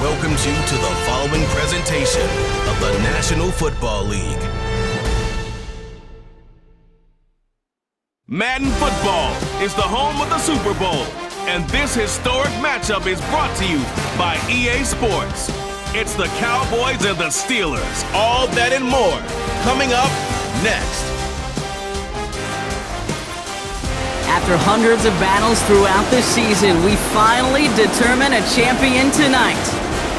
welcomes you to the following presentation of the National Football League. Madden Football is the home of the Super Bowl, and this historic matchup is brought to you by EA Sports. It's the Cowboys and the Steelers, all that and more, coming up next. After hundreds of battles throughout the season, we finally determine a champion tonight,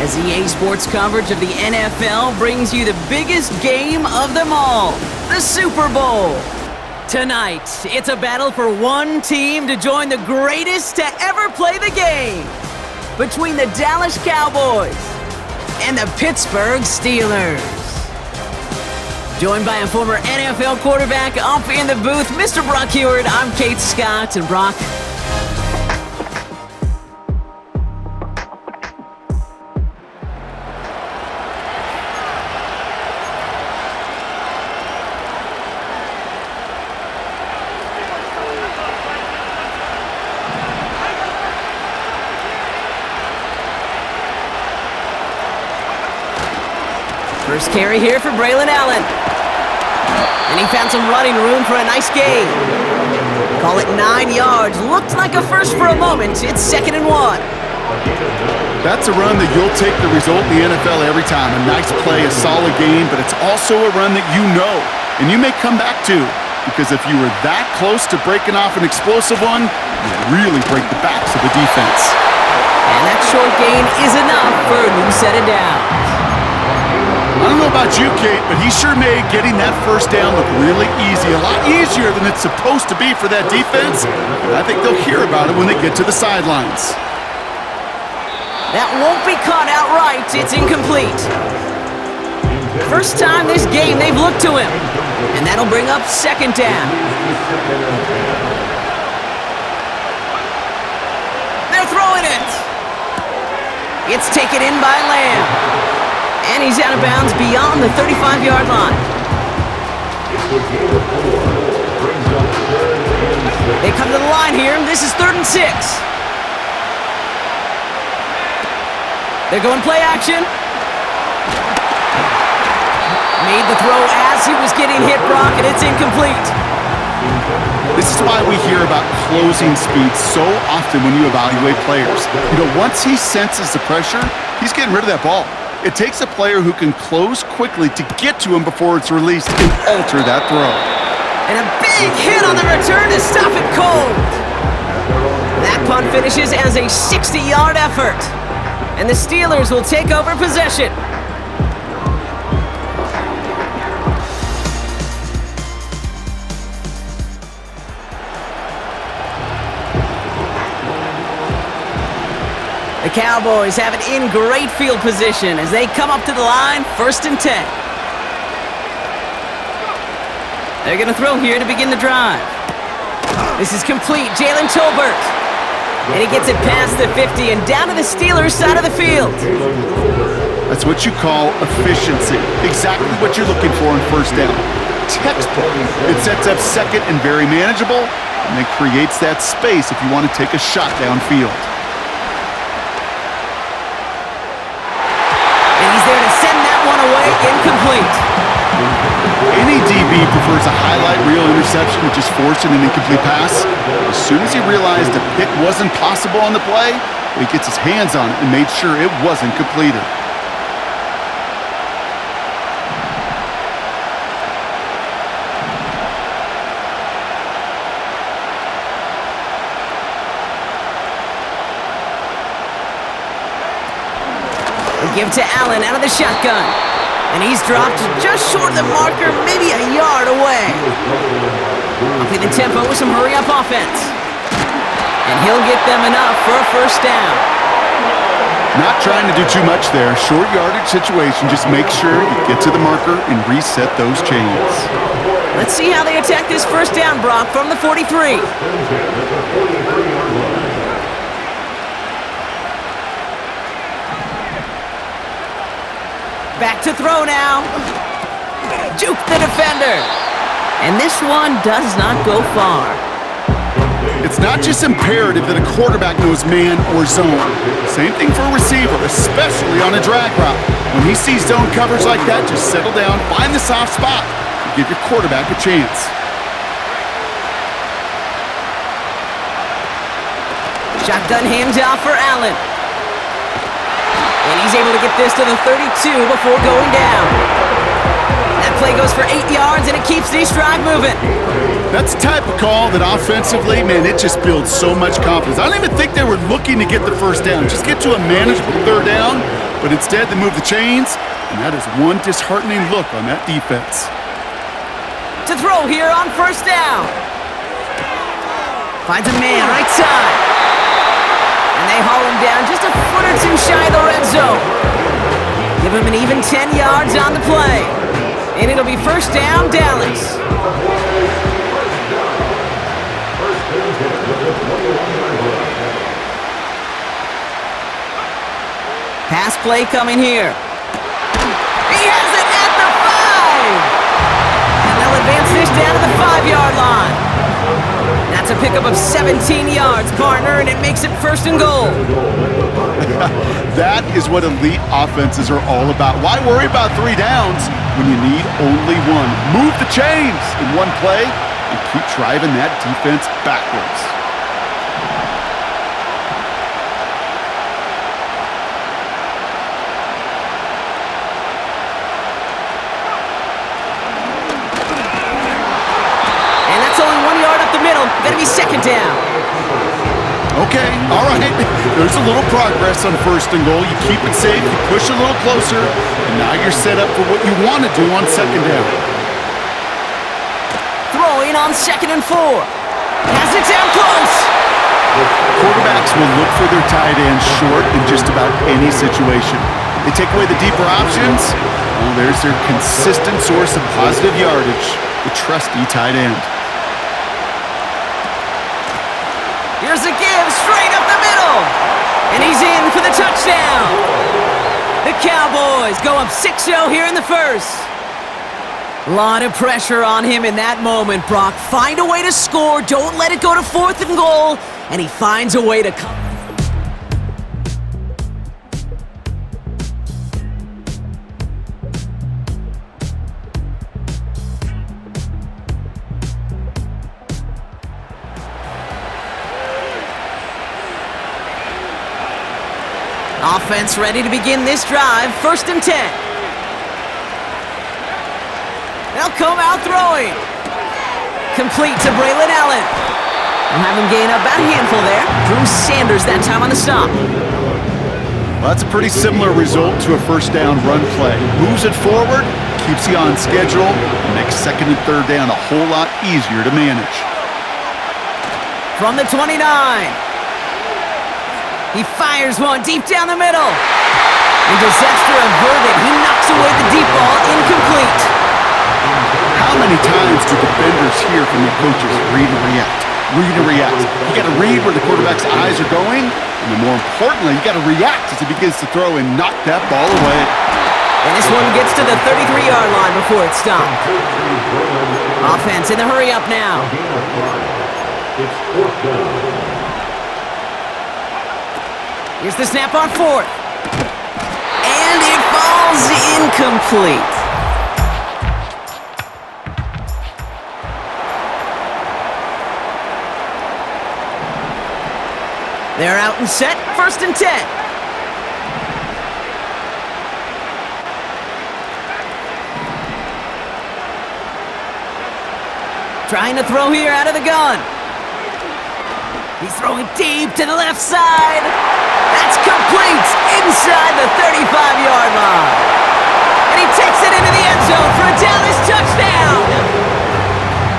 as EA Sports coverage of the NFL brings you the biggest game of them all, the Super Bowl. Tonight, it's a battle for one team to join the greatest to ever play the game, between the Dallas Cowboys and the Pittsburgh Steelers. Joined by a former NFL quarterback up in the booth, Mr. Brock Heward. I'm Kate Scott, and Brock, first carry here for Braylon Allen. And he found some running room for a nice gain. Call it 9 yards. Looked like a first for a moment. It's 2nd and 1. That's a run that you'll take the result in the NFL every time. A nice play, a solid game, but it's also a run that you know, and you may come back to, because if you were that close to breaking off an explosive one, you really break the backs of the defense. And that short gain is enough for a new set of downs. I don't know about you, Kate, but he sure made getting that first down look really easy. A lot easier than it's supposed to be for that defense. And I think they'll hear about it when they get to the sidelines. That won't be caught outright. It's incomplete. First time this game they've looked to him. And that'll bring up 2nd down. They're throwing it. It's taken in by Lamb. And he's out of bounds beyond the 35-yard line. They come to the line here. This is 3rd and 6. They're going play action. Made the throw as he was getting hit, Brock, and it's incomplete. This is why we hear about closing speed so often when you evaluate players. You know, once he senses the pressure, he's getting rid of that ball. It takes a player who can close quickly to get to him before it's released and alter that throw. And a big hit on the return to stop it cold. That punt finishes as a 60-yard effort. And the Steelers will take over possession. The Cowboys have it in great field position as they come up to the line, 1st and 10. They're going to throw here to begin the drive. This is complete, Jalen Tolbert. And he gets it past the 50 and down to the Steelers' side of the field. That's what you call efficiency. Exactly what you're looking for in 1st down. Textbook. It sets up 2nd and very manageable, and it creates that space if you want to take a shot downfield. Incomplete. Any DB prefers a highlight reel interception to just forcing an incomplete pass. As soon as he realized a pick wasn't possible on the play, he gets his hands on it and made sure it wasn't completed. They give to Allen out of the shotgun. And he's dropped just short of the marker, maybe a yard away. Upping the tempo with some hurry-up offense. And he'll get them enough for a 1st down. Not trying to do too much there. Short yardage situation. Just make sure you get to the marker and reset those chains. Let's see how they attack this 1st down, Brock, from the 43. Back to throw now. Juke the defender. And this one does not go far. It's not just imperative that a quarterback knows man or zone. Same thing for a receiver, especially on a drag route. When he sees zone coverage like that, just settle down, find the soft spot, and give your quarterback a chance. Shotgun handoff for Allen. And he's able to get this to the 32 before going down. That play goes for 8 yards, and it keeps this drive moving. That's the type of call that offensively, man, it just builds so much confidence. I don't even think they were looking to get the first down. Just get to a manageable third down, but instead they move the chains, and that is one disheartening look on that defense. To throw here on first down. Finds a man right side. And they haul him down just a foot or two shy of the red zone. Give him an even 10 yards on the play. And it'll be first down, Dallas. Pass play coming here. He has it at the 5! And they'll advance this down to the 5-yard line. That's a pickup of 17 yards, partner, and it makes it first and goal. That is what elite offenses are all about. Why worry about 3 downs when you need only one? Move the chains in one play and keep driving that defense backwards. Gonna be second down. Okay, all right. There's a little progress on first and goal. You keep it safe, you push a little closer, and now you're set up for what you want to do on second down. Throwing on 2nd and 4. Has it down close. Quarterbacks will look for their tight end short in just about any situation. They take away the deeper options. Well, there's their consistent source of positive yardage, the trusty tight end. Here's a give straight up the middle. And he's in for the touchdown. The Cowboys go up 6-0 here in the first. A lot of pressure on him in that moment, Brock. Find a way to score. Don't let it go to 4th and goal. And he finds a way to come. Offense ready to begin this drive. 1st and 10. They'll come out throwing. Complete to Braylon Allen. They'll have him gain about a handful there. Drew Sanders that time on the stop. Well, that's a pretty similar result to a first down run play. Moves it forward, keeps you on schedule, and makes 2nd and 3rd down a whole lot easier to manage. From the 29. He fires one deep down the middle. And disaster averted. He knocks away the deep ball, incomplete. How many times do defenders hear from their coaches, read and react, read and react? You got to read where the quarterback's eyes are going, and then more importantly, you got to react as he begins to throw and knock that ball away. And this one gets to the 33-yard line before it's stopped. Offense in the hurry up now. It's 4th down. Here's the snap on 4th. And it falls incomplete. They're out and set. 1st and 10. Trying to throw here out of the gun. He's throwing deep to the left side. That's complete inside the 35-yard line. And he takes it into the end zone for a Dallas touchdown.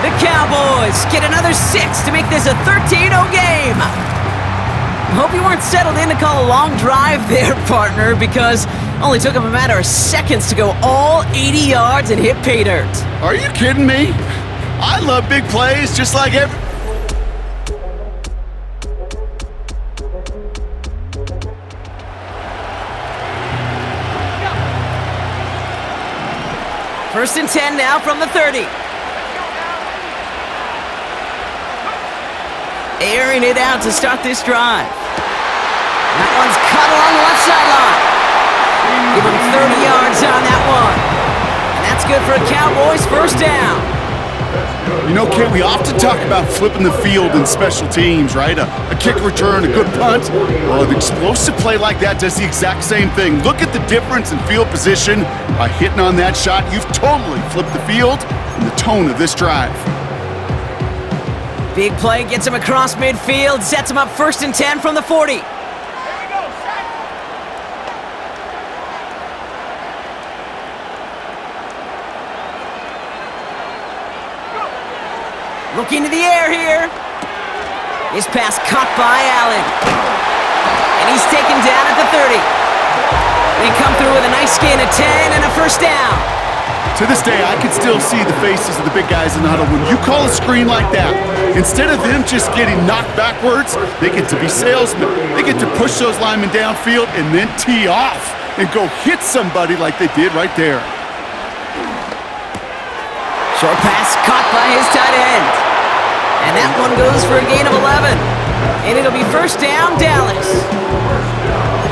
The Cowboys get another 6 to make this a 13-0 game. I hope you weren't settled in to call a long drive there, partner, because it only took him a matter of seconds to go all 80 yards and hit pay dirt. Are you kidding me? I love big plays just like every... First and 10 now from the 30. airing it out to start this drive. That one's cut along the left sideline. Give him 30 yards on that one. And that's good for a Cowboys first down. You know, Kate, we often talk about flipping the field in special teams, right? A kick return, a good punt. Well, an explosive play like that does the exact same thing. Look at the difference in field position. By hitting on that shot, you've totally flipped the field and the tone of this drive. Big play gets him across midfield, sets him up 1st and 10 from the 40. Looking to the air here. His pass caught by Allen. And he's taken down at the 30. They come through with a nice gain of 10 and a first down. To this day, I can still see the faces of the big guys in the huddle. When you call a screen like that, instead of them just getting knocked backwards, they get to be salesmen. They get to push those linemen downfield and then tee off and go hit somebody like they did right there. Short pass caught by his tight end. And that one goes for a gain of 11. And it'll be first down, Dallas.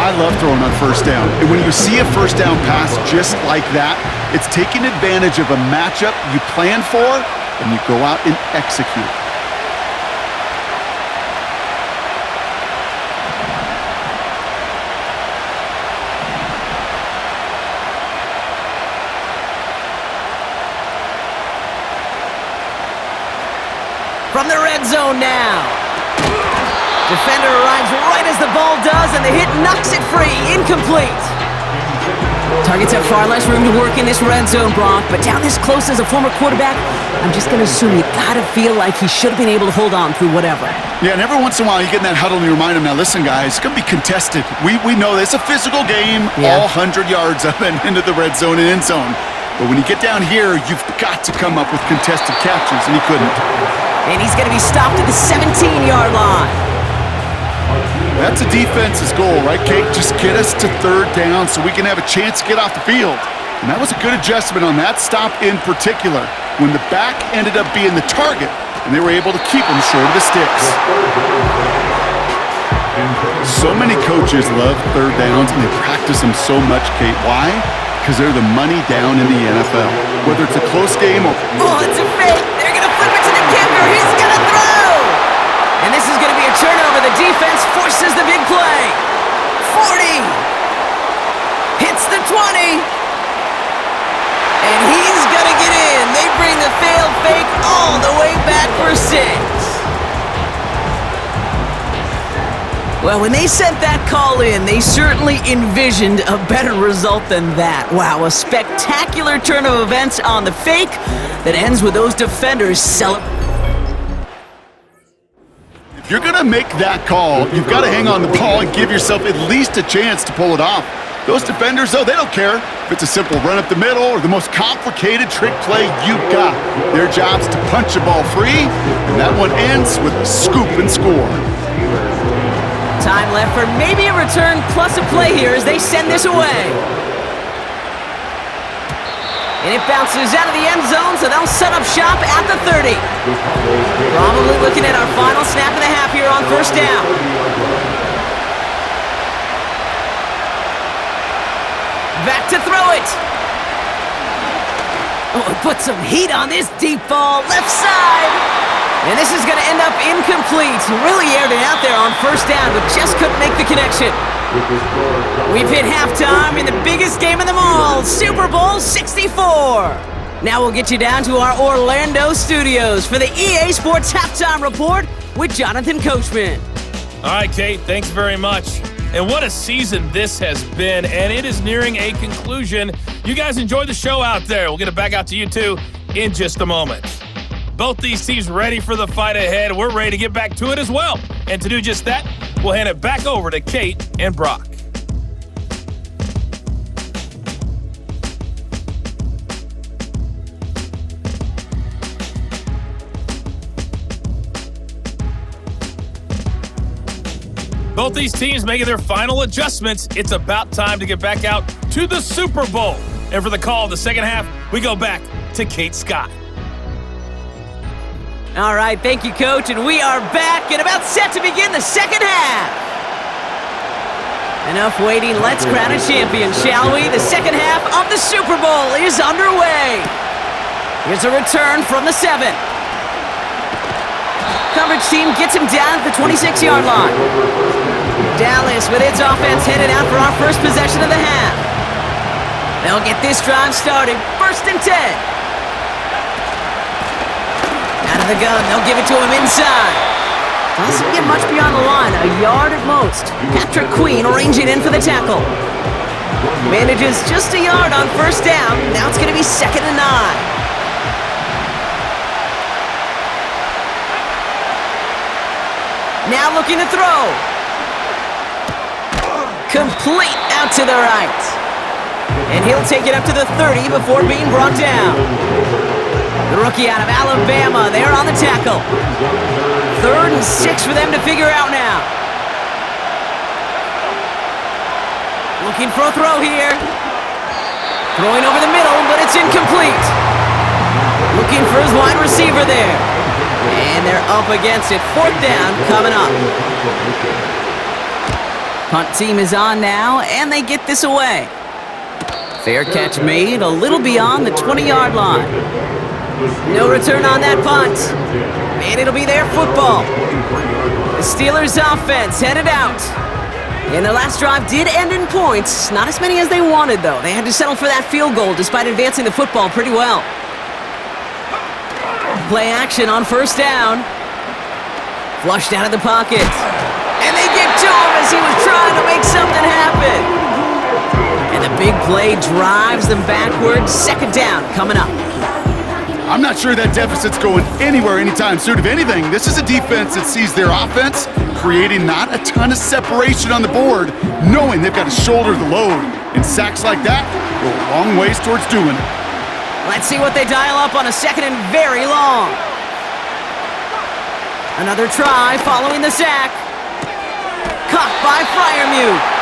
I love throwing on first down. And when you see a first down pass just like that, it's taking advantage of a matchup you plan for, and you go out and execute. From the red zone now. Defender arrives right as the ball does, and the hit knocks it free. Incomplete. Targets have far less room to work in this red zone, Brock, but down this close as a former quarterback, I'm just going to assume you got to feel like he should have been able to hold on through whatever. Yeah, and every once in a while you get in that huddle and you remind him, now listen, guys, it's going to be contested. We know this. It's a physical game, all 100 yards up and into the red zone and end zone. But when you get down here, you've got to come up with contested catches, and he couldn't. And he's going to be stopped at the 17-yard line. That's a defense's goal, right, Kate? Just get us to 3rd down so we can have a chance to get off the field. And that was a good adjustment on that stop in particular, when the back ended up being the target, and they were able to keep him short of the sticks. So many coaches love 3rd downs, and they practice them so much, Kate. Why? Because they're the money down in the NFL. Whether it's a close game or... Oh, it's a fake! They're going to flip it to the kicker! He's going to throw! And this is going to be a turnover. The defense forces the big play. 40! Hits the 20! And he's going to get in. They bring the failed fake all the way back for 6. Well, when they sent that call in, they certainly envisioned a better result than that. Wow, a spectacular turn of events on the fake that ends with those defenders celebrating. If you're going to make that call, you've got to hang on the ball and give yourself at least a chance to pull it off. Those defenders, though, they don't care if it's a simple run up the middle or the most complicated trick play you've got. Their job's to punch the ball free, and that one ends with a scoop and score. Time left for maybe a return plus a play here as they send this away. And it bounces out of the end zone, so they'll set up shop at the 30. Probably looking at our final snap of the half here on 1st down. Back to throw it. Oh, put some heat on this deep ball, left side. And this is going to end up incomplete. Really aired it out there on 1st down, but just couldn't make the connection. We've hit halftime in the biggest game of them all, Super Bowl 64. Now we'll get you down to our Orlando studios for the EA Sports Halftime Report with Jonathan Coachman. All right, Kate, thanks very much. And what a season this has been, and it is nearing a conclusion. You guys enjoy the show out there. We'll get it back out to you, too, in just a moment. Both these teams ready for the fight ahead. We're ready to get back to it as well. And to do just that, we'll hand it back over to Kate and Brock. Both these teams making their final adjustments. It's about time to get back out to the Super Bowl. And for the call of the second half, we go back to Kate Scott. All right, thank you, Coach, and we are back and about set to begin the second half. Enough waiting, let's crown a champion, shall we? The second half of the Super Bowl is underway. Here's a return from the 7. Coverage team gets him down at the 26-yard line. Dallas with its offense headed out for our first possession of the half. They'll get this drive started, 1st and 10. Out of the gun, they'll give it to him inside. Doesn't get much beyond the line, a yard at most. Patrick Queen arranging in for the tackle. Manages just a yard on 1st down. Now it's going to be 2nd and 9. Now looking to throw. Complete out to the right. And he'll take it up to the 30 before being brought down. The rookie out of Alabama, they're on the tackle. 3rd and 6 for them to figure out now. Looking for a throw here. Throwing over the middle, but it's incomplete. Looking for his wide receiver there. And they're up against it. 4th down coming up. Punt team is on now, and they get this away. Fair catch made, a little beyond the 20-yard line. No return on that punt. And it'll be their football. The Steelers' offense headed out. And their last drive did end in points. Not as many as they wanted, though. They had to settle for that field goal despite advancing the football pretty well. Play action on 1st down. Flushed out of the pocket. And they get to him as he was trying to make something happen. And the big play drives them backwards. 2nd down coming up. I'm not sure that deficit's going anywhere anytime soon. If anything, this is a defense that sees their offense creating not a ton of separation on the board, knowing they've got to shoulder the load. And sacks like that go a long ways towards doing it. Let's see what they dial up on a 2nd and very long. Another try following the sack. Caught by Freiermuth.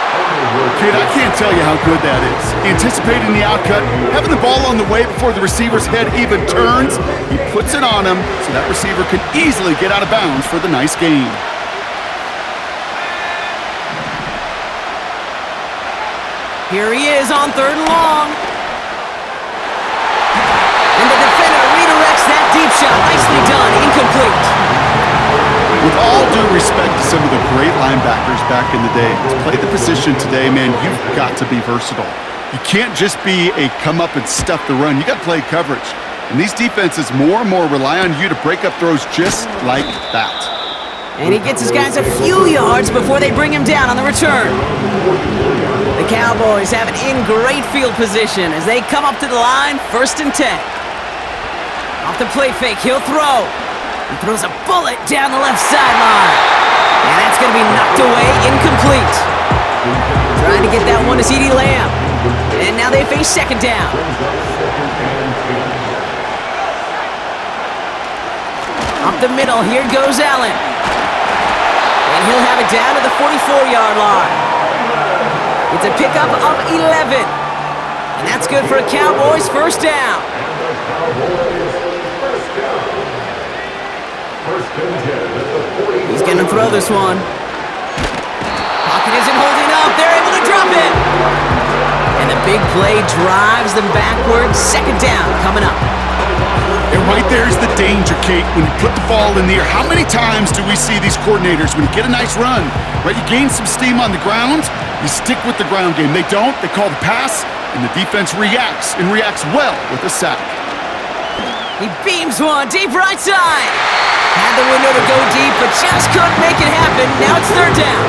Kid, I can't tell you how good that is. Anticipating the outcut, having the ball on the way before the receiver's head even turns, he puts it on him so that receiver can easily get out of bounds for the nice gain. Here he is on 3rd and long. And the defender redirects that deep shot. Nicely done. Incomplete. With all due respect to some of the great linebackers back in the day, to play the position today, man, you've got to be versatile. You can't just be a come up and stuff the run. You got to play coverage. And these defenses more and more rely on you to break up throws just like that. And he gets his guys a few yards before they bring him down on the return. The Cowboys have it in great field position as they come up to the line, 1st and 10. Off the play fake, he'll throw. He throws a bullet down the left sideline. And that's going to be knocked away, incomplete. Trying to get that one to CeeDee Lamb. And now they face 2nd down. Up the middle, here goes Allen. And he'll have it down to the 44-yard line. It's a pickup of 11. And that's good for a Cowboys 1st down. He's going to throw this one. Pocket isn't holding up. They're able to drop it. And the big play drives them backwards. 2nd down coming up. And right there's the danger, Kate, when you put the ball in the air. How many times do we see these coordinators, when you get a nice run, right, you gain some steam on the ground, you stick with the ground game. They don't, they call the pass, and the defense reacts, and reacts well with a sack. He beams one deep right side. Had the window to go deep, but just couldn't make it happen. Now it's 3rd down.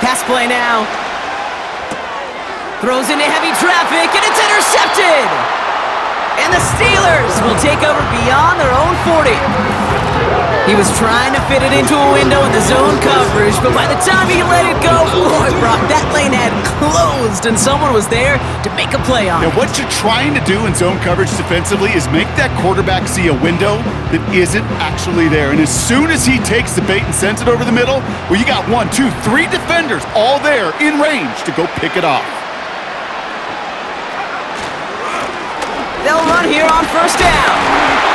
Pass play now. Throws into heavy traffic, and it's intercepted! And the Steelers will take over beyond their own 40. He was trying to fit it into a window in the zone coverage, but by the time he let it go, boy, Brock, that lane had closed, and someone was there to make a play on it. Now, what you're trying to do in zone coverage defensively is make that quarterback see a window that isn't actually there. And as soon as he takes the bait and sends it over the middle, well, you got 1, 2, 3 defenders all there in range to go pick it off. They'll run here on first down.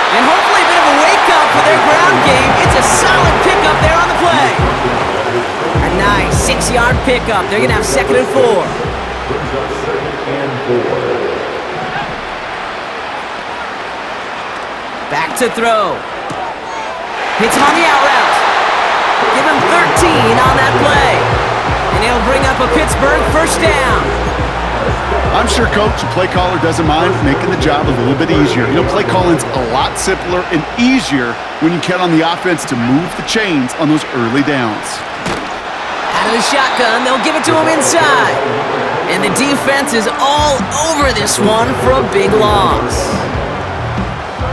And hopefully a bit of a wake-up for their ground game. It's a solid pickup there on the play. A nice 6-yard pickup. They're going to have 2nd and 4. Back to throw. Hits him on the out route. Give him 13 on that play. And he'll bring up a Pittsburgh first down. I'm sure coach and play caller doesn't mind making the job a little bit easier. You know, play calling's a lot simpler and easier when you count on the offense to move the chains on those early downs. Out of the shotgun, they'll give it to him inside. And the defense is all over this one for a big loss.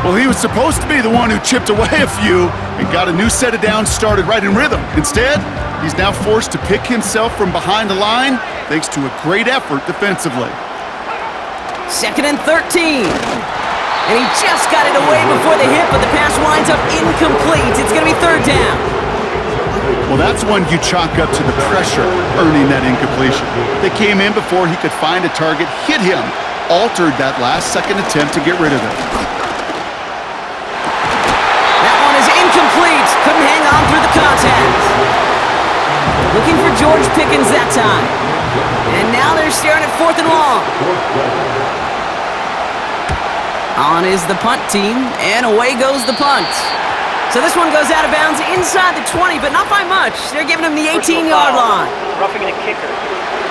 Well, he was supposed to be the one who chipped away a few and got a new set of downs started right in rhythm. Instead, he's now forced to pick himself from behind the line thanks to a great effort defensively. 2nd and 13. And he just got it away before the hit, but the pass winds up incomplete. It's going to be 3rd down. Well, that's one you chalk up to the pressure earning that incompletion. They came in before he could find a target, hit him, altered that last-second attempt to get rid of it. That one is incomplete. Couldn't hang on through the contact. Looking for George Pickens that time. And now they're staring at 4th and long. On is the punt team, and away goes the punt. So this one goes out of bounds inside the 20, but not by much. They're giving him the 18-yard line. Roughing the kicker.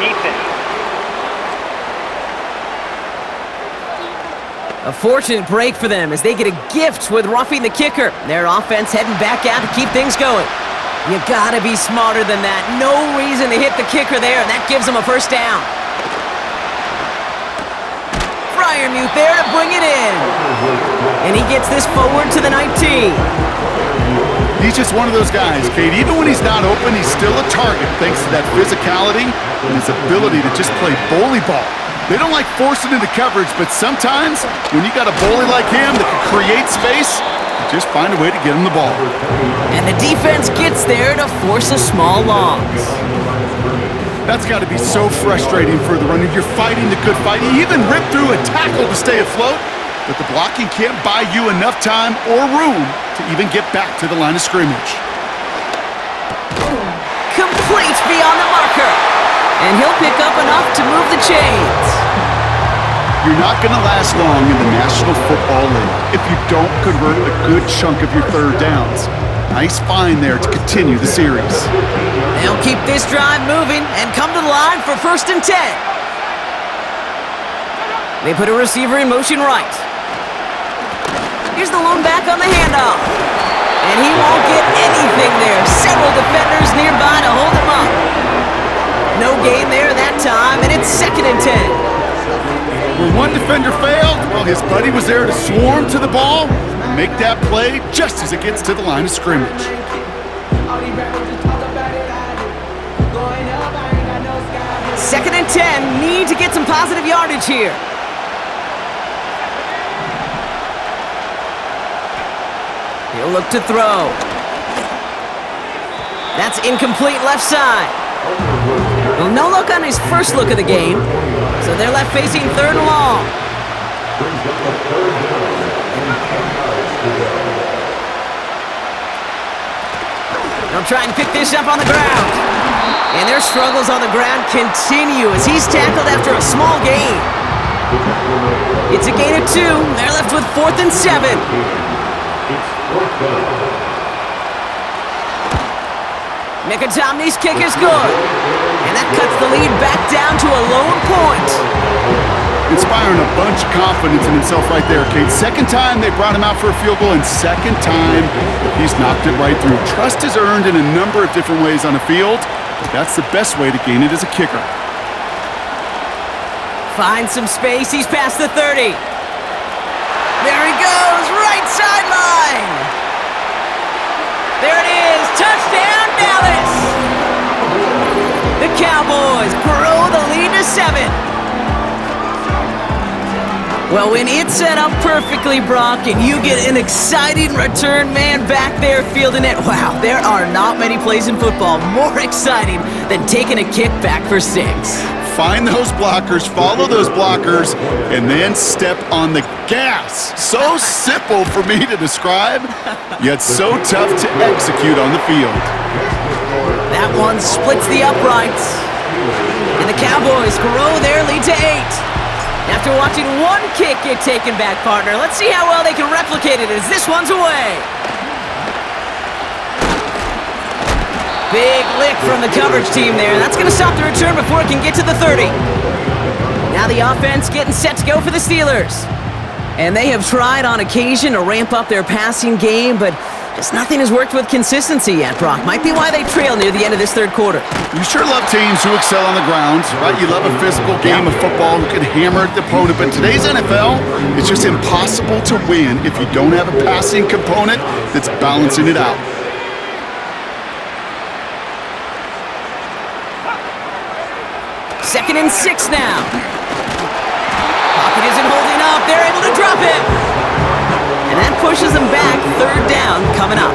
Defense. A fortunate break for them as they get a gift with roughing the kicker. Their offense heading back out to keep things going. You gotta be smarter than that. No reason to hit the kicker there, and that gives them a first down. Freiermuth there to bring it in. And he gets this forward to the 19. He's just one of those guys, Kate. Even when he's not open, he's still a target thanks to that physicality and his ability to just play bully ball. They don't like forcing into coverage, but sometimes when you got a bully like him that can create space, you just find a way to get him the ball. And the defense gets there to force a small loss. That's got to be so frustrating for the runner. You're fighting the good fight. You even rip through a tackle to stay afloat, but the blocking can't buy you enough time or room to even get back to the line of scrimmage. Complete beyond the marker. And he'll pick up enough to move the chains. You're not going to last long in the National Football League if you don't convert a good chunk of your 3rd downs. Nice find there to continue the series. They'll keep this drive moving and come to the line for 1st and 10. They put a receiver in motion right. Here's the lone back on the handoff. And he won't get anything there. Several defenders nearby to hold him up. No gain there that time, and it's 2nd and 10. When one defender failed, well, his buddy was there to swarm to the ball and make that play just as it gets to the line of scrimmage. Second and 10, need to get some positive yardage here. He'll look to throw. That's incomplete left side. Well, no look on his first look of the game, so they're left facing 3rd and long. They'll try and pick this up on the ground. And their struggles on the ground continue as he's tackled after a small gain. It's a gain of 2. They're left with 4th and 7. Nicotomni's kick is good. And that cuts the lead back down to a lone point. Inspiring a bunch of confidence in himself right there, Kate. 2nd time they brought him out for a field goal, and 2nd time he's knocked it right through. Trust is earned in a number of different ways on the field, but that's the best way to gain it as a kicker. Finds some space, he's past the 30. There he goes, right sideline. There it is. Touchdown, Dallas. The Cowboys grow the lead to 7. Well, when it's set up perfectly, Brock, and you get an exciting return man back there fielding it, wow, there are not many plays in football more exciting than taking a kick back for 6. Find those blockers, follow those blockers, and then step on the gas. So simple for me to describe, yet so tough to execute on the field. That one splits the uprights. And the Cowboys grow their lead to 8. After watching one kick get taken back, partner, let's see how well they can replicate it as this one's away. Big lick from the coverage team there. That's going to stop the return before it can get to the 30. Now the offense getting set to go for the Steelers. And they have tried on occasion to ramp up their passing game, but just nothing has worked with consistency yet, Brock. Might be why they trail near the end of this third quarter. You sure love teams who excel on the ground, right? You love a physical game of football who can hammer the opponent, but today's NFL, it's just impossible to win if you don't have a passing component that's balancing it out. Second and 6 now. Pocket isn't holding up. They're able to drop it. And that pushes them back. Third down coming up.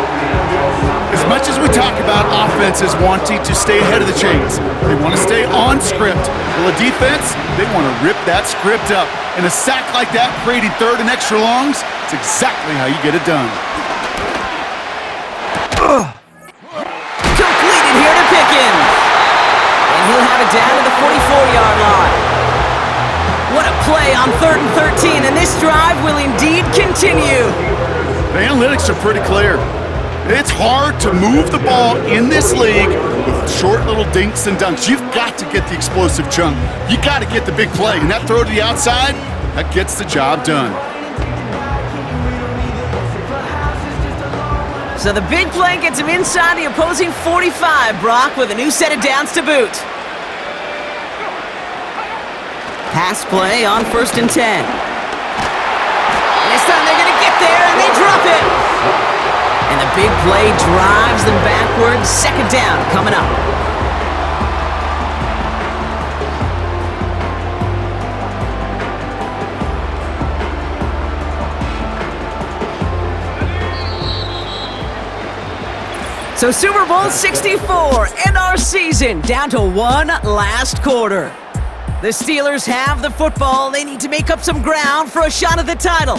As much as we talk about offenses wanting to stay ahead of the chains, they want to stay on script. Well, a defense, they want to rip that script up. And a sack like that, creating third and extra longs, it's exactly how you get it done. Completed here to Pickens. And he'll have it down to the 44-yard line. What a play on 3rd and 13, and this drive will indeed continue. The analytics are pretty clear. It's hard to move the ball in this league with short little dinks and dunks. You've got to get the explosive chunk. You got to get the big play, and that throw to the outside, that gets the job done. So the big play gets him inside the opposing 45, Brock, with a new set of downs to boot. Pass play on 1st and 10. And this time they're going to get there, and they drop it. And the big play drives them backwards. 2nd down coming up. So Super Bowl 64 and our season down to one last quarter. The Steelers have the football. They need to make up some ground for a shot at the title.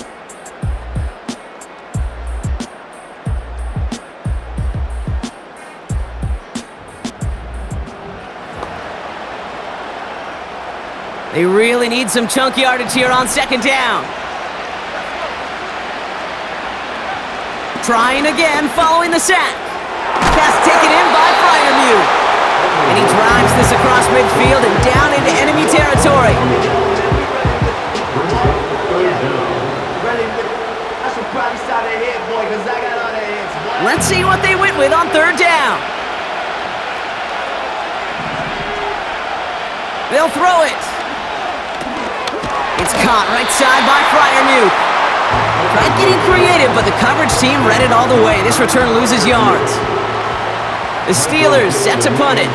They really need some chunk yardage here on 2nd down. Trying again following the sack. Pass taken in by Freiermuth. And he drives this across midfield and down into enemy territory. Let's see what they went with on 3rd down. They'll throw it. It's caught right side by Freiermuth. Tried getting creative, but the coverage team read it all the way. This return loses yards. The Steelers set to punt it.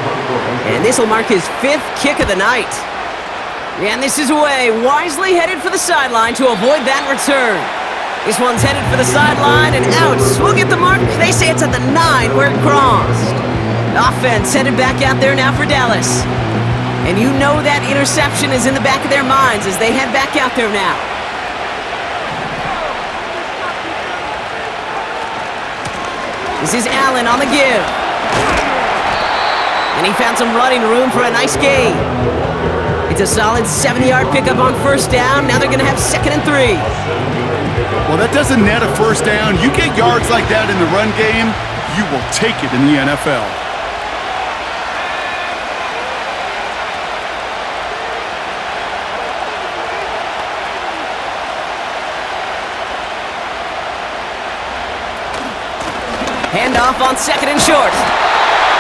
And this will mark his 5th kick of the night. And this is away, wisely headed for the sideline to avoid that return. This one's headed for the sideline and out. We'll get the mark. They say it's at the 9 where it crossed. Offense headed back out there now for Dallas. And you know that interception is in the back of their minds as they head back out there now. This is Allen on the give. And he found some running room for a nice gain. It's a solid 70-yard pickup on 1st down. Now they're going to have 2nd and 3. Well, that doesn't net a 1st down. You get yards like that in the run game, you will take it in the NFL. Handoff on 2nd and short.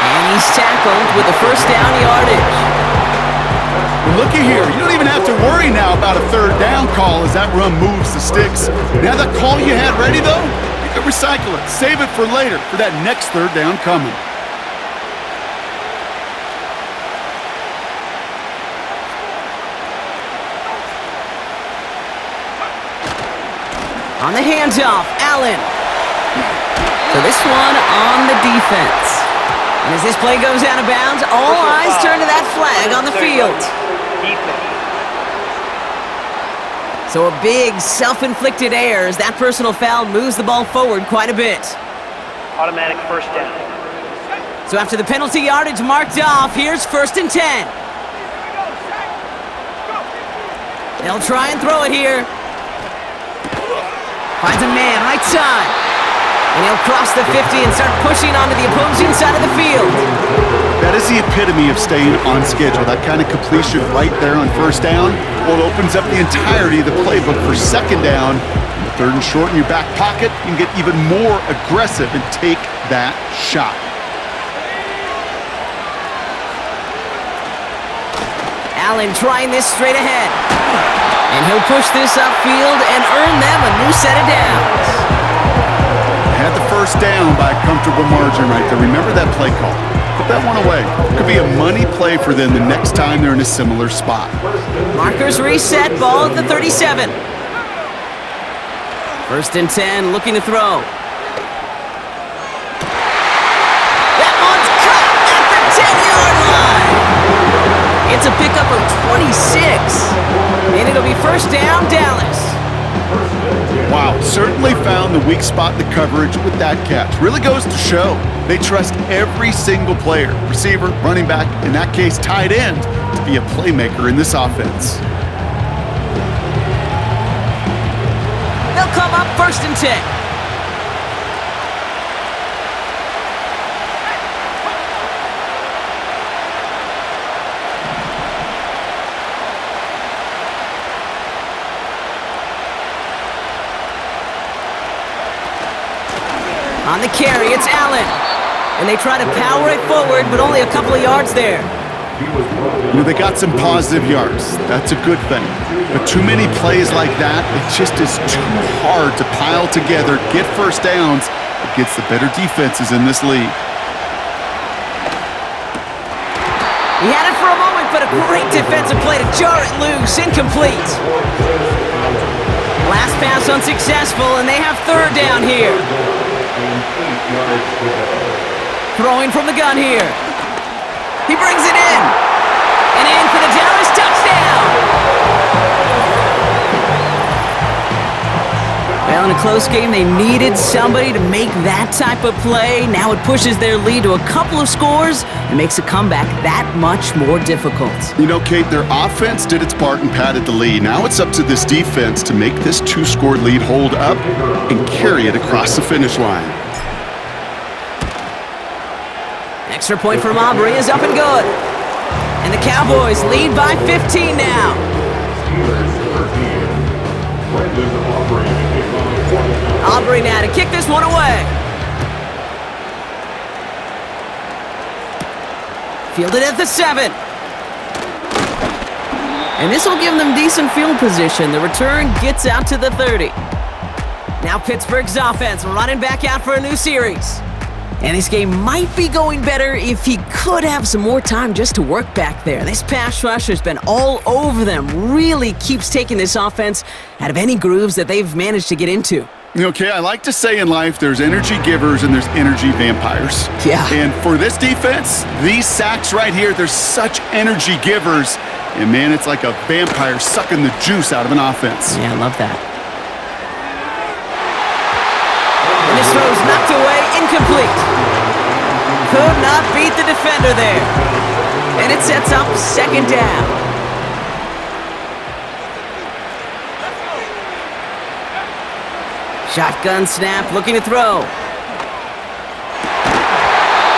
And he's tackled with the 1st down yardage. Well, looky here. You don't even have to worry now about a 3rd down call as that run moves the sticks. Now that call you had ready, though, you can recycle it. Save it for later for that next third down coming. On the handoff, Allen. So this one on the defense. And as this play goes out of bounds, all eyes turn to that flag on the field. Defense. So a big self-inflicted error as that personal foul moves the ball forward quite a bit. Automatic first down. So after the penalty yardage marked off, here's 1st and 10. They'll try and throw it here. Finds a man, right side. And he'll cross the 50 and start pushing onto the opposing side of the field. That is the epitome of staying on schedule. That kind of completion right there on 1st down, well, it opens up the entirety of the playbook for 2nd down. And 3rd and short in your back pocket, you can get even more aggressive and take that shot. Allen trying this straight ahead. And he'll push this upfield and earn them a new set of downs. Had the 1st down by a comfortable margin right there. Remember that play call. Put that one away. Could be a money play for them the next time they're in a similar spot. Markers reset, ball at the 37. 1st and 10, looking to throw. That one's caught at the 10-yard line. It's a pickup of 26. And it'll be 1st down, Dallas. Wow, certainly found the weak spot in the coverage with that catch. Really goes to show they trust every single player, receiver, running back, in that case tight end, to be a playmaker in this offense. They'll come up 1st and 10. On the carry, it's Allen. And they try to power it forward, but only a couple of yards there. You know, they got some positive yards. That's a good thing. But too many plays like that, it just is too hard to pile together, get 1st downs against the better defenses in this league. He had it for a moment, but a great defensive play to jar it loose. Incomplete. Last pass unsuccessful, and they have 3rd down here. Throwing from the gun here. He brings it in. And in for the Dallas touchdown. Well, in a close game, they needed somebody to make that type of play. Now it pushes their lead to a couple of scores and makes a comeback that much more difficult. You know, Kate, their offense did its part and padded the lead. Now it's up to this defense to make this 2-score lead hold up and carry it across the finish line. Extra point from Aubrey is up and good. And the Cowboys lead by 15 now. Aubrey now to kick this one away. Fielded at the 7. And this will give them decent field position. The return gets out to the 30. Now Pittsburgh's offense running back out for a new series. And this game might be going better if he could have some more time just to work back there. This pass rush has been all over them. Really keeps taking this offense out of any grooves that they've managed to get into. Okay, I like to say in life there's energy givers and there's energy vampires. Yeah. And for this defense, these sacks right here, they're such energy givers. And man, it's like a vampire sucking the juice out of an offense. Yeah, I love that. And this throw's knocked away, incomplete. Could not beat the defender there. And it sets up 2nd down. Shotgun snap, looking to throw.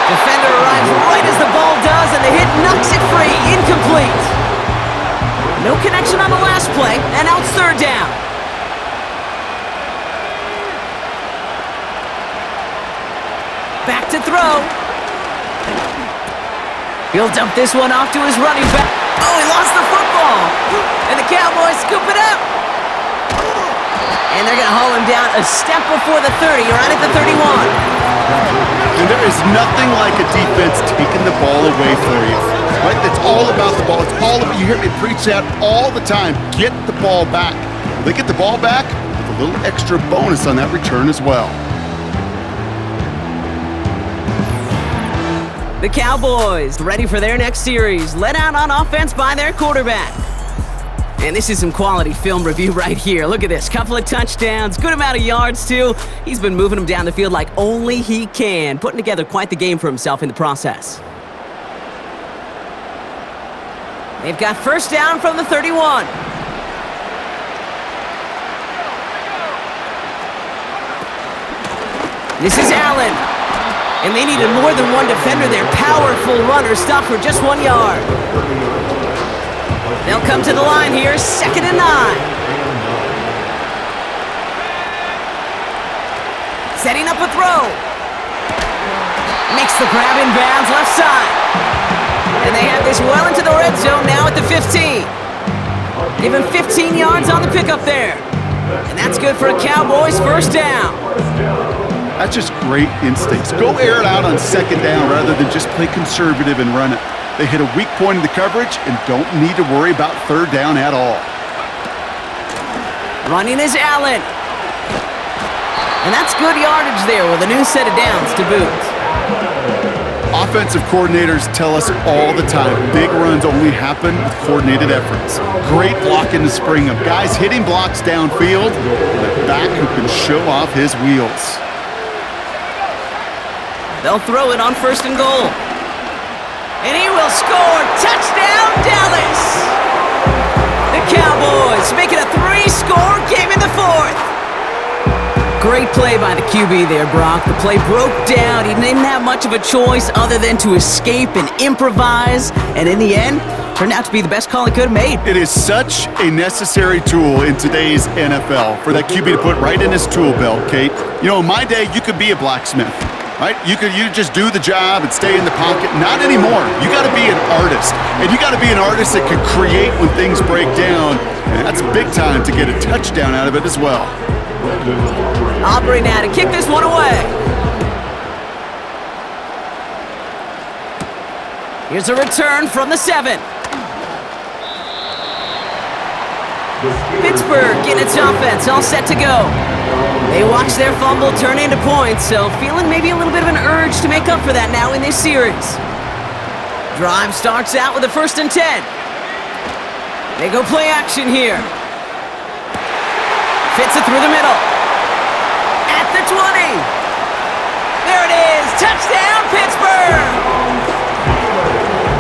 Defender arrives right as the ball does, and the hit knocks it free. Incomplete. No connection on the last play, and now it's 3rd down. Back to throw. He'll dump this one off to his running back. Oh, he lost the football. And the Cowboys scoop it up. And they're going to haul him down a step before the 30, right at the 31. And there is nothing like a defense taking the ball away for you. Right? It's all about the ball. It's all about, you hear me preach that all the time. Get the ball back. They get the ball back with a little extra bonus on that return as well. The Cowboys ready for their next series, led out on offense by their quarterback. And this is some quality film review right here. Look at this, couple of touchdowns, good amount of yards too. He's been moving them down the field like only he can, putting together quite the game for himself in the process. They've got first down from the 31. This is Allen. And they needed more than one defender. Their powerful runner stopped for just 1 yard. They'll come to the line here, 2nd and 9. Setting up a throw. Makes the grab in bounds left side. And they have this well into the red zone now at the 15. Give him 15 yards on the pickup there. And that's good for a Cowboys first down. That's just great instincts. Go air it out on 2nd down rather than just play conservative and run it. They hit a weak point in the coverage and don't need to worry about 3rd down at all. Running is Allen. And that's good yardage there with a new set of downs to boot. Offensive coordinators tell us all the time, big runs only happen with coordinated efforts. Great block in the spring of guys hitting blocks downfield and a back who can show off his wheels. They'll throw it on 1st and goal. And he will score. Touchdown, Dallas! The Cowboys make it a 3-score game in the 4th. Great play by the QB there, Brock. The play broke down. He didn't have much of a choice other than to escape and improvise. And in the end, turned out to be the best call he could have made. It is such a necessary tool in today's NFL for that QB to put right in his tool belt, Kate. You know, in my day, you could be a blacksmith. Right? You just do the job and stay in the pocket. Not anymore. You got to be an artist. And you got to be an artist that can create when things break down. And that's big time to get a touchdown out of it as well. Aubrey now to kick this one away. Here's a return from the 7. Pittsburgh getting its offense all set to go. They watch their fumble turn into points, so feeling maybe a little bit of an urge to make up for that now in this series. Drive starts out with a 1st and 10. They go play action here. Fits it through the middle. At the 20. There it is. Touchdown, Pittsburgh!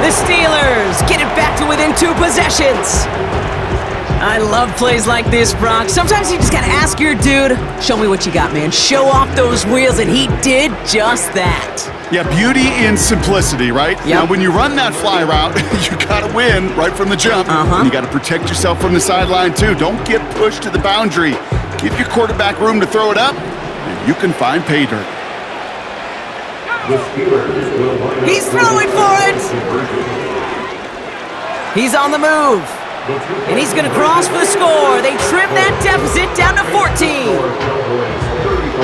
The Steelers get it back to within 2 possessions. I love plays like this, Brock. Sometimes you just gotta ask your dude, show me what you got, man. Show off those wheels, and he did just that. Yeah, beauty in simplicity, right? Yep. Now, when you run that fly route, you gotta win right from the jump. And you gotta protect yourself from the sideline, too. Don't get pushed to the boundary. Give your quarterback room to throw it up, and you can find pay dirt. He's throwing for it! He's on the move. And he's going to cross for the score. They trim that deficit down to 14.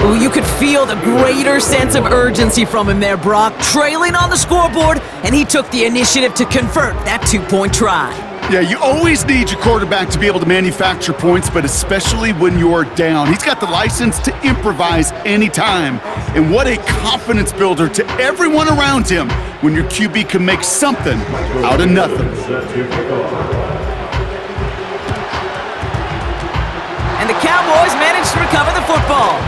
Ooh, you could feel the greater sense of urgency from him there, Brock. Trailing on the scoreboard, and he took the initiative to convert that 2-point try. Yeah, you always need your quarterback to be able to manufacture points, but especially when you're down. He's got the license to improvise anytime. And what a confidence builder to everyone around him when your QB can make something out of nothing. And the Cowboys managed to recover the football.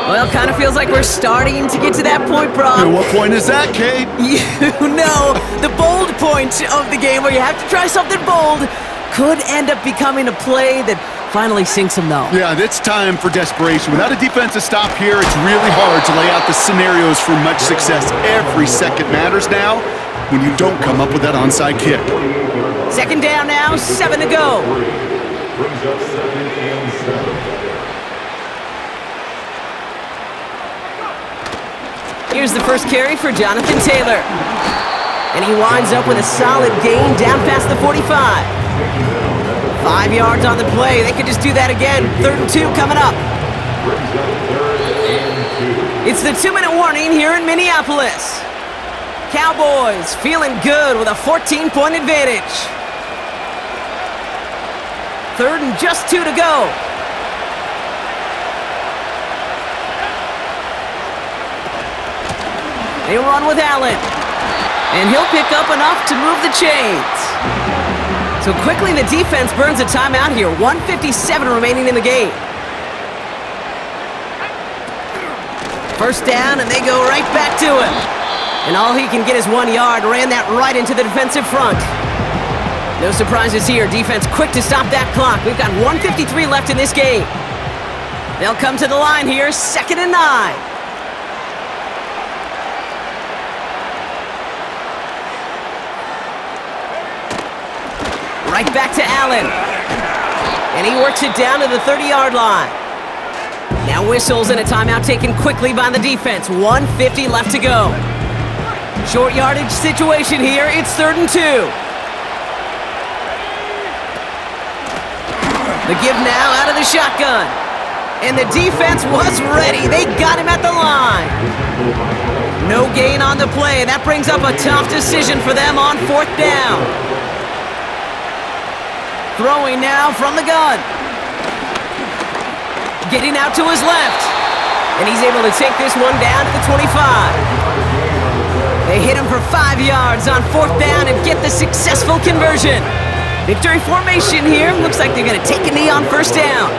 Well, kind of feels like we're starting to get to that point, Brock. And what point is that, Kate? You know, the bold point of the game where you have to try something bold could end up becoming a play that finally sinks them, though. Yeah, it's time for desperation. Without a defensive stop here, it's really hard to lay out the scenarios for much success. Every second matters now when you don't come up with that onside kick. 2nd down now, 7 to go. Brings up 2nd and 7. Here's the first carry for Jonathan Taylor. And he winds up with a solid gain down past the 45. 5 yards on the play. They could just do that again. 3rd and 2 coming up. Brings up 3rd and 2. It's the 2-minute warning here in Minneapolis. Cowboys feeling good with a 14-point advantage. 3rd and just 2 to go. They run with Allen. And he'll pick up enough to move the chains. So quickly the defense burns a timeout here. 1:57 remaining in the game. First down, and they go right back to him. And all he can get is 1 yard. Ran that right into the defensive front. No surprises here. Defense quick to stop that clock. We've got 1:53 left in this game. They'll come to the line here. 2nd and 9. Right back to Allen. And he works it down to the 30-yard line. Now whistles and a timeout taken quickly by the defense. 1:50 left to go. Short yardage situation here. It's 3rd and 2. The give now out of the shotgun. And the defense was ready. They got him at the line. No gain on the play. That brings up a tough decision for them on 4th down. Throwing now from the gun. Getting out to his left. And he's able to take this one down to the 25. They hit him for 5 yards on 4th down and get the successful conversion. Victory formation here. Looks like they're going to take a knee on 1st down.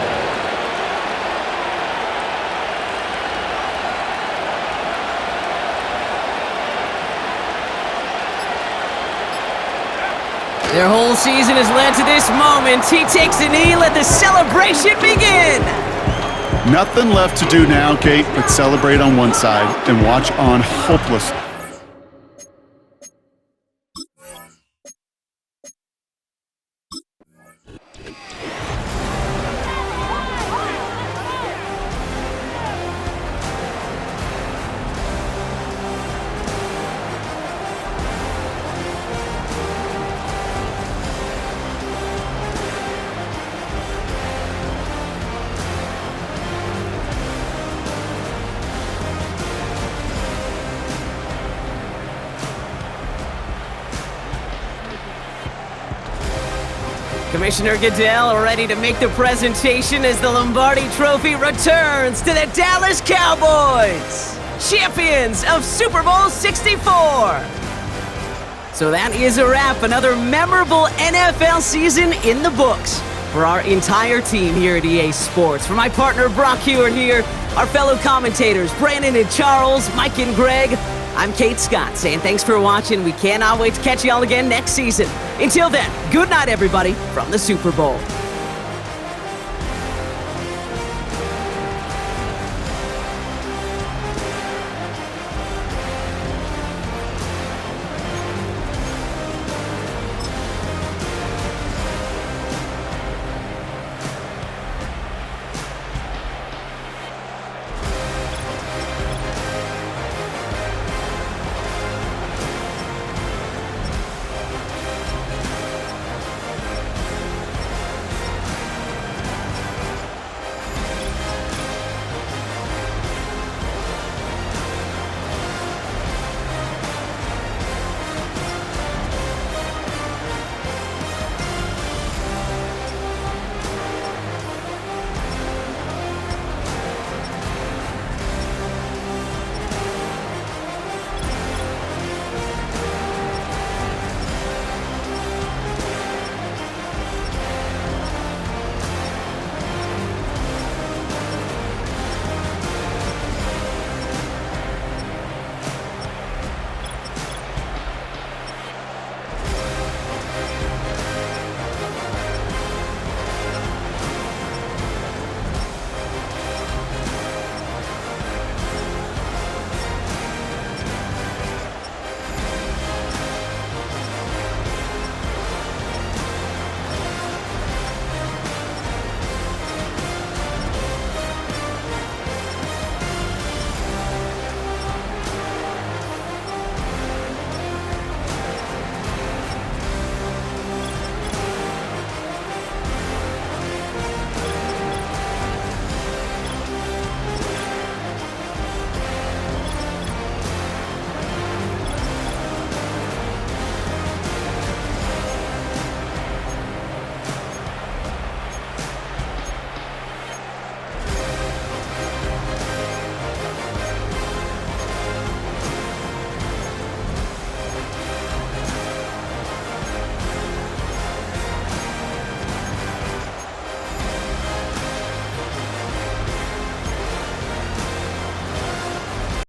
Their whole season has led to this moment. He takes a knee. Let the celebration begin. Nothing left to do now, Kate, but celebrate on one side and watch on hopeless. Commissioner Goodell ready to make the presentation as the Lombardi Trophy returns to the Dallas Cowboys, champions of Super Bowl 64. So that is a wrap. Another memorable NFL season in the books for our entire team here at EA Sports. For my partner Brock Hewitt here, our fellow commentators Brandon and Charles, Mike and Greg, I'm Kate Scott saying thanks for watching. We cannot wait to catch y'all again next season. Until then, good night, everybody, from the Super Bowl.